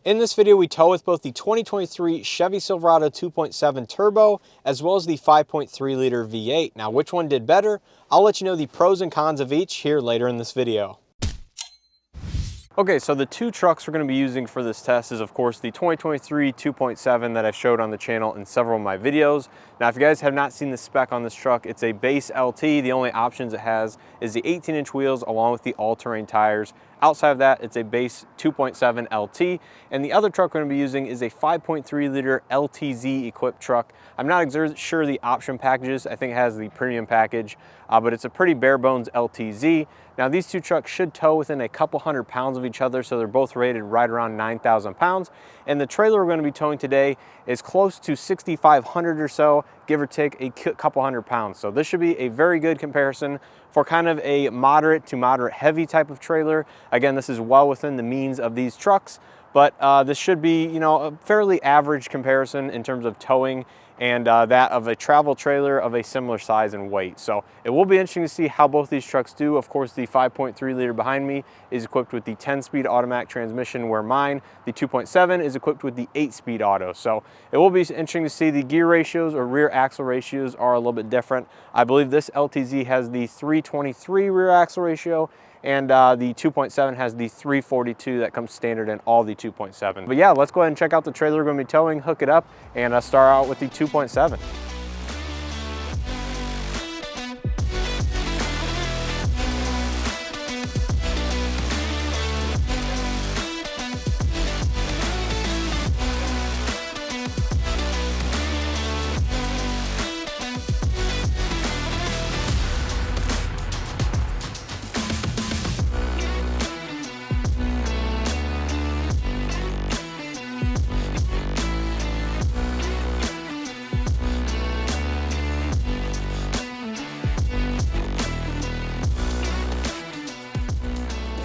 In this video, we tow with both the 2023 Chevy Silverado 2.7 Turbo as well as the 5.3 liter V8. Now, which one did better? I'll let you know the pros and cons of each here later in this video. Okay, so the two trucks we're going to be using for this test is, of course, the 2023 2.7 that I showed on the channel in several of my videos. Now, if you guys have not seen the spec on this truck, it's a base LT. The only options it has is the 18-inch wheels along with the all-terrain tires. Outside of that, it's a base 2.7 LT. And the other truck we're going to be using is a 5.3 liter LTZ equipped truck. I'm not sure the option packages. I think it has the premium package, but it's a pretty bare bones LTZ. Now, these two trucks should tow within a couple hundred pounds of each other, so they're both rated right around 9,000 pounds. And the trailer we're going to be towing today is close to 6,500 or so, give or take a couple hundred pounds. So this should be a very good comparison for kind of a moderate to moderate heavy type of trailer. Again, this is well within the means of these trucks, but this should be, you know, a fairly average comparison in terms of towing and that of a travel trailer of a similar size and weight. So it will be interesting to see how both these trucks do. Of course, the 5.3 liter behind me is equipped with the 10-speed automatic transmission, where mine, the 2.7, is equipped with the 8-speed auto. So it will be interesting to see the gear ratios or rear axle ratios are a little bit different. I believe this LTZ has the 323 rear axle ratio, and the 2.7 has the 342 that comes standard in all the 2.7. But yeah, let's go ahead and check out the trailer we're going to be towing, hook it up, and start out with the 2.7.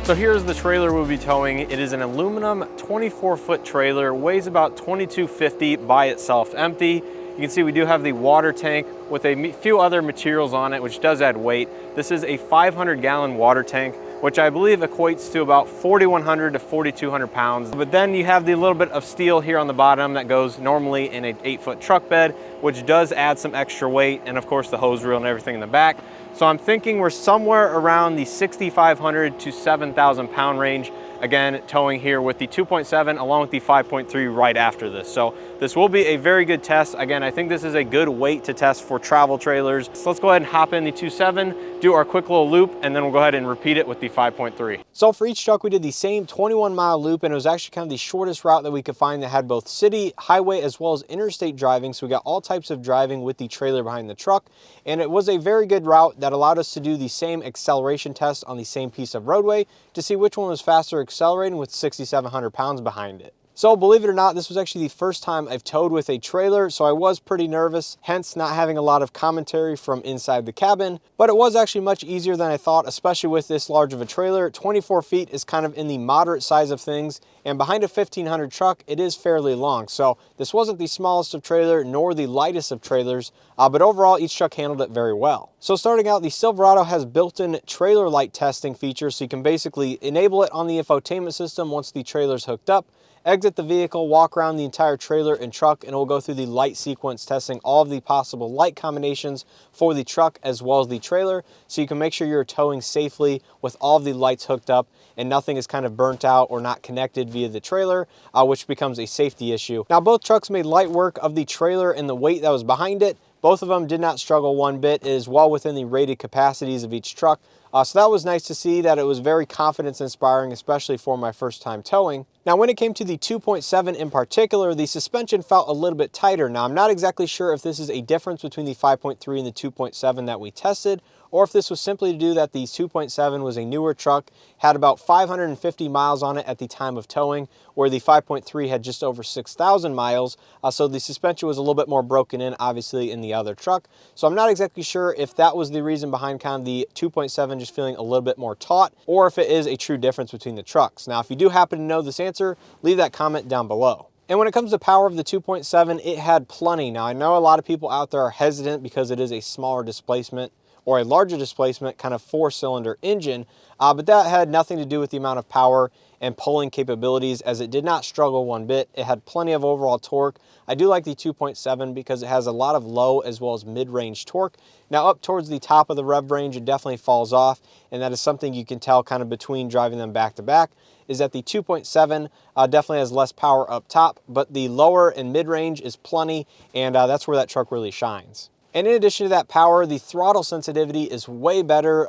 So here's the trailer we'll be towing. It is an aluminum 24-foot trailer, weighs about 2250 by itself empty. You can see we do have the water tank with a few other materials on it, which does add weight. This is a 500-gallon water tank, which I believe equates to about 4,100 to 4,200 pounds. But then you have the little bit of steel here on the bottom that goes normally in an 8-foot truck bed, which does add some extra weight, and of course the hose reel and everything in the back. So I'm thinking we're somewhere around the 6,500 to 7,000 pound range. Again, towing here with the 2.7 along with the 5.3 right after this. So this will be a very good test. Again, I think this is a good weight to test for travel trailers. So let's go ahead and hop in the 2.7, do our quick little loop, and then we'll go ahead and repeat it with the 5.3. So for each truck, we did the same 21-mile loop, and it was actually kind of the shortest route that we could find that had both city, highway, as well as interstate driving. So we got all types of driving with the trailer behind the truck, and it was a very good route that allowed us to do the same acceleration test on the same piece of roadway to see which one was faster accelerating with 6,700 pounds behind it. So believe it or not, this was actually the first time I've towed with a trailer, so I was pretty nervous, hence not having a lot of commentary from inside the cabin. But it was actually much easier than I thought, especially with this large of a trailer. 24 feet is kind of in the moderate size of things, and behind a 1,500 truck, it is fairly long. So this wasn't the smallest of trailer, nor the lightest of trailers, but overall, each truck handled it very well. So starting out, the Silverado has built-in trailer light testing features, so you can basically enable it on the infotainment system once the trailer's hooked up. Exit the vehicle, walk around the entire trailer and truck, and we'll go through the light sequence testing all of the possible light combinations for the truck as well as the trailer, so you can make sure you're towing safely with all of the lights hooked up and nothing is kind of burnt out or not connected via the trailer, which becomes a safety issue. Now, both trucks made light work of the trailer and the weight that was behind it. Both of them did not struggle one bit. It is well within the rated capacities of each truck. So that was nice to see that it was very confidence inspiring, especially for my first time towing. Now, when it came to the 2.7 in particular, the suspension felt a little bit tighter. Now, I'm not exactly sure if this is a difference between the 5.3 and the 2.7 that we tested, or if this was simply to do that the 2.7 was a newer truck, had about 550 miles on it at the time of towing, where the 5.3 had just over 6,000 miles. So the suspension was a little bit more broken in, obviously, in the other truck. So I'm not exactly sure if that was the reason behind kind of the 2.7 just feeling a little bit more taut, or if it is a true difference between the trucks. Now, if you do happen to know this answer, leave that comment down below. And when it comes to power of the 2.7, it had plenty. Now, I know a lot of people out there are hesitant because it is a smaller displacement or a larger displacement kind of 4-cylinder engine, but that had nothing to do with the amount of power. and pulling capabilities, as it did not struggle one bit. It had plenty of overall torque. I do like the 2.7 because it has a lot of low as well as mid-range torque. Now up towards the top of the rev range, it definitely falls off, and that is something you can tell kind of between driving them back to back, is that the 2.7 definitely has less power up top, but the lower and mid-range is plenty, and that's where that truck really shines. And in addition to that power, the throttle sensitivity is way better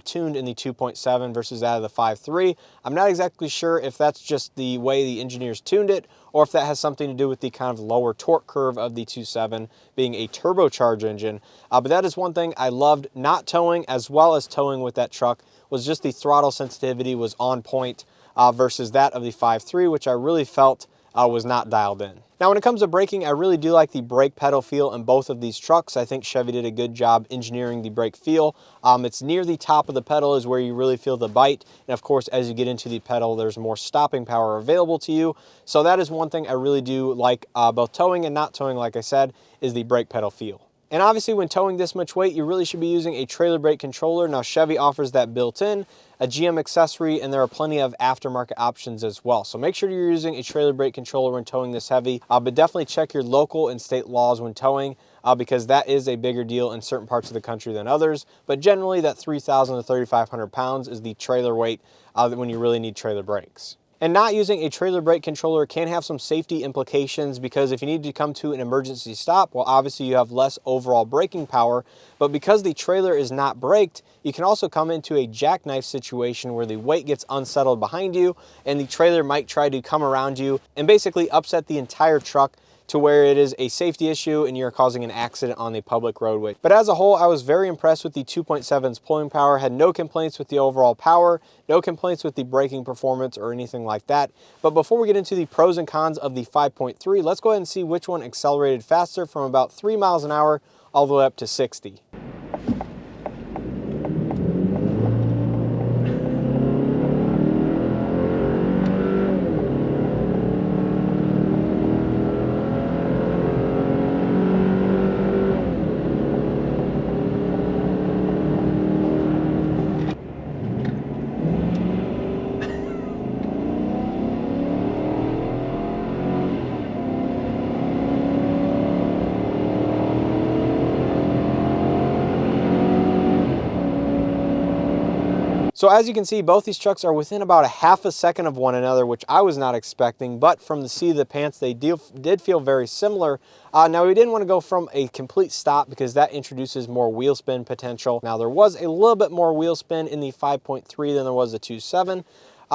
tuned in the 2.7 versus that of the 5.3. I'm not exactly sure if that's just the way the engineers tuned it, or if that has something to do with the kind of lower torque curve of the 2.7 being a turbocharged engine. But that is one thing I loved not towing as well as towing with that truck, was just the throttle sensitivity was on point versus that of the 5.3, which I really felt was not dialed in. Now, when it comes to braking, I really do like the brake pedal feel in both of these trucks. I think Chevy did a good job engineering the brake feel. It's near the top of the pedal is where you really feel the bite. And of course, as you get into the pedal, there's more stopping power available to you. So that is one thing I really do like both towing and not towing, like I said, is the brake pedal feel. And obviously when towing this much weight, you really should be using a trailer brake controller. Now Chevy offers that built in, a GM accessory, and there are plenty of aftermarket options as well. So make sure you're using a trailer brake controller when towing this heavy, but definitely check your local and state laws when towing, because that is a bigger deal in certain parts of the country than others. But generally that 3,000 to 3,500 pounds is the trailer weight when you really need trailer brakes. And not using a trailer brake controller can have some safety implications, because if you need to come to an emergency stop, well, obviously you have less overall braking power, but because the trailer is not braked, you can also come into a jackknife situation where the weight gets unsettled behind you and the trailer might try to come around you and basically upset the entire truck, to where it is a safety issue and you're causing an accident on the public roadway. But as a whole, I was very impressed with the 2.7's pulling power, had no complaints with the overall power, no complaints with the braking performance or anything like that. But before we get into the pros and cons of the 5.3, let's go ahead and see which one accelerated faster from about 3 miles an hour all the way up to 60. So as you can see, both these trucks are within about a half a second of one another, which I was not expecting, but from the seat of the pants, they did feel very similar. Now, we didn't want to go from a complete stop because that introduces more wheel spin potential. Now, there was a little bit more wheel spin in the 5.3 than there was the 2.7,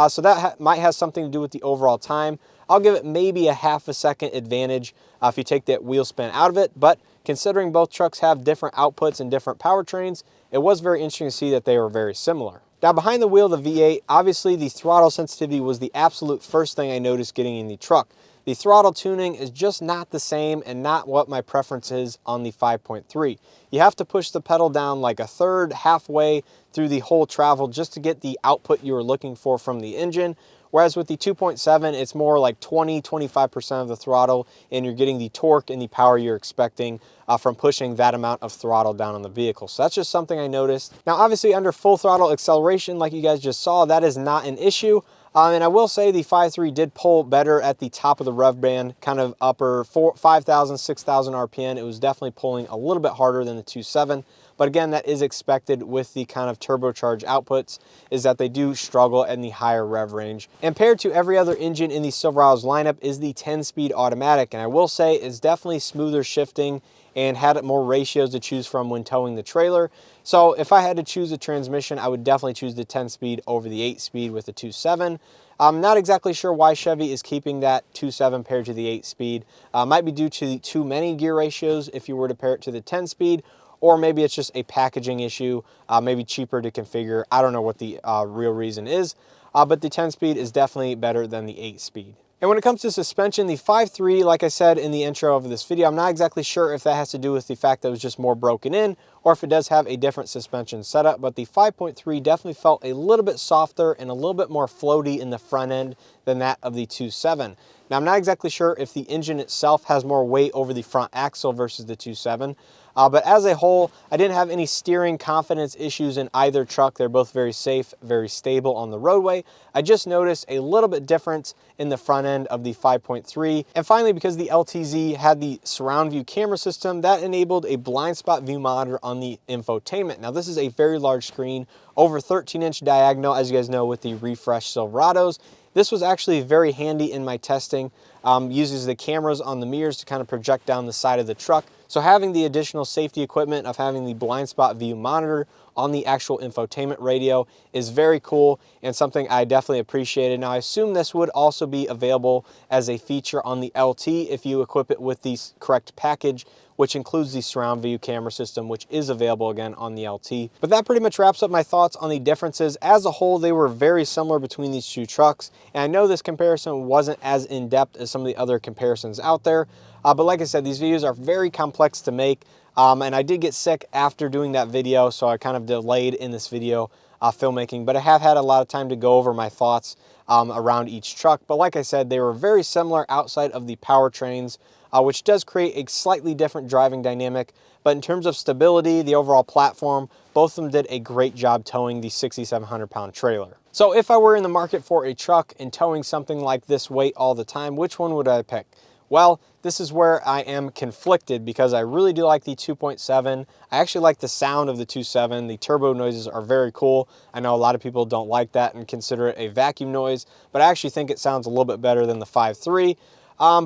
so that might have something to do with the overall time. I'll give it maybe a half a second advantage if you take that wheel spin out of it, but considering both trucks have different outputs and different powertrains, it was very interesting to see that they were very similar. Now behind the wheel of the V8, obviously the throttle sensitivity was the absolute first thing I noticed getting in the truck. The throttle tuning is just not the same and not what my preference is on the 5.3. You have to push the pedal down like a third, halfway through the whole travel just to get the output you were looking for from the engine. Whereas with the 2.7, it's more like 20–25% of the throttle, and you're getting the torque and the power you're expecting from pushing that amount of throttle down on the vehicle. So that's just something I noticed. Now, obviously under full throttle acceleration, like you guys just saw, that is not an issue. And I will say the 5.3 did pull better at the top of the rev band, kind of upper 5,000, 6,000 RPM. It was definitely pulling a little bit harder than the 2.7. But again, that is expected with the kind of turbocharged outputs, is that they do struggle in the higher rev range. And paired to every other engine in the Silverado's lineup is the 10-speed automatic. And I will say it's definitely smoother shifting and had more ratios to choose from when towing the trailer. So if I had to choose a transmission, I would definitely choose the 10-speed over the 8-speed with the 2.7. I'm not exactly sure why Chevy is keeping that 2.7 paired to the 8-speed. Might be due to the too many gear ratios if you were to pair it to the 10-speed, or maybe it's just a packaging issue, maybe cheaper to configure. I don't know what the real reason is, but the 10-speed is definitely better than the 8-speed. And when it comes to suspension, the 5.3, like I said in the intro of this video, I'm not exactly sure if that has to do with the fact that it was just more broken in, or if it does have a different suspension setup, but the 5.3 definitely felt a little bit softer and a little bit more floaty in the front end than that of the 2.7. Now, I'm not exactly sure if the engine itself has more weight over the front axle versus the 2.7, but as a whole, I didn't have any steering confidence issues in either truck. They're both very safe, very stable on the roadway. I just noticed a little bit difference in the front end of the 5.3. And finally, because the LTZ had the surround view camera system, that enabled a blind spot view monitor on the infotainment. Now, this is a very large screen, over 13-inch diagonal, as you guys know, with the refreshed Silverados. This was actually very handy in my testing. Uses the cameras on the mirrors to kind of project down the side of the truck. So having the additional safety equipment of having the blind spot view monitor on the actual infotainment radio is very cool and something I definitely appreciated. Now, I assume this would also be available as a feature on the LT if you equip it with the correct package, which includes the surround view camera system, which is available again on the LT. But that pretty much wraps up my thoughts on the differences. As a whole, they were very similar between these two trucks. And I know this comparison wasn't as in-depth as some of the other comparisons out there. But like I said, these videos are very complex to make. And I did get sick after doing that video, so I kind of delayed in this video filmmaking. But I have had a lot of time to go over my thoughts around each truck. But like I said, they were very similar outside of the powertrains, which does create a slightly different driving dynamic. But in terms of stability, the overall platform, both of them did a great job towing the 6,700-pound trailer. So if I were in the market for a truck and towing something like this weight all the time, which one would I pick? Well, this is where I am conflicted because I really do like the 2.7. I actually like the sound of the 2.7. The turbo noises are very cool. I know a lot of people don't like that and consider it a vacuum noise, but I actually think it sounds a little bit better than the 5.3.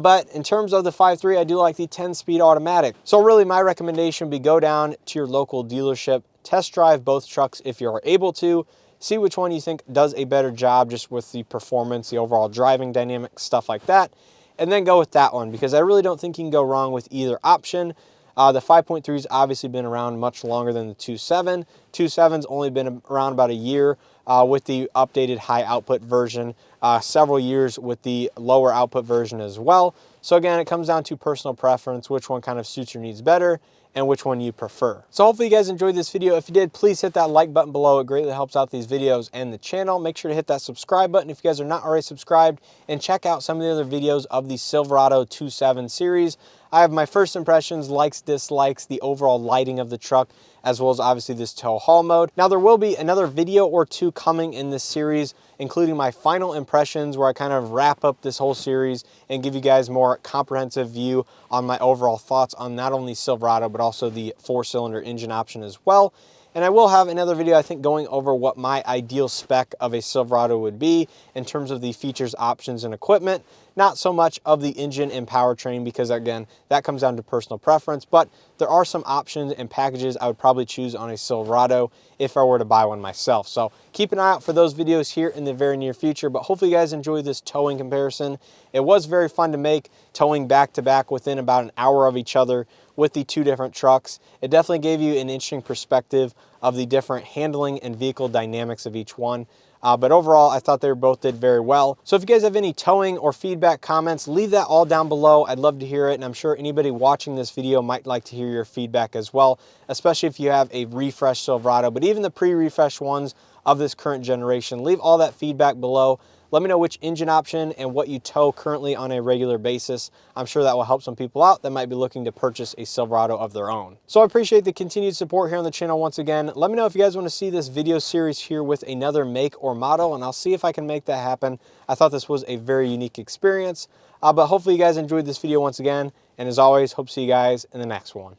But in terms of the 5.3, I do like the 10-speed automatic. So really my recommendation would be go down to your local dealership, test drive both trucks if you are able to, see which one you think does a better job just with the performance, the overall driving dynamics, stuff like that, and then go with that one because I really don't think you can go wrong with either option. The 5.3 has obviously been around much longer than the 2.7. 2.7's only been around about a year with the updated high output version, several years with the lower output version as well. So again, it comes down to personal preference, which one kind of suits your needs better and which one you prefer. So hopefully you guys enjoyed this video. If you did, please hit that like button below. It greatly helps out these videos and the channel. Make sure to hit that subscribe button if you guys are not already subscribed, and check out some of the other videos of the Silverado 2.7 series. I have my first impressions, likes, dislikes, the overall lighting of the truck, as well as obviously this tow haul mode. Now there will be another video or two coming in this series, including my final impressions where I kind of wrap up this whole series and give you guys more comprehensive view on my overall thoughts on not only Silverado, but also the 4-cylinder engine option as well. And I will have another video, I think, going over what my ideal spec of a Silverado would be in terms of the features, options, and equipment. Not so much of the engine and powertrain because, again, that comes down to personal preference. But there are some options and packages I would probably choose on a Silverado if I were to buy one myself. So keep an eye out for those videos here in the very near future. But hopefully you guys enjoyed this towing comparison. It was very fun to make, towing back to back within about an hour of each other with the two different trucks. It definitely gave you an interesting perspective of the different handling and vehicle dynamics of each one. But overall, I thought they both did very well. So if you guys have any towing or feedback comments, leave that all down below. I'd love to hear it, and I'm sure anybody watching this video might like to hear your feedback as well, especially if you have a refreshed Silverado, but even the pre-refreshed ones of this current generation. Leave all that feedback below. Let me know which engine option and what you tow currently on a regular basis. I'm sure that will help some people out that might be looking to purchase a Silverado of their own. So I appreciate the continued support here on the channel once again. Let me know if you guys want to see this video series here with another make or model, and I'll see if I can make that happen. I thought this was a very unique experience, but hopefully you guys enjoyed this video once again. And as always, hope to see you guys in the next one.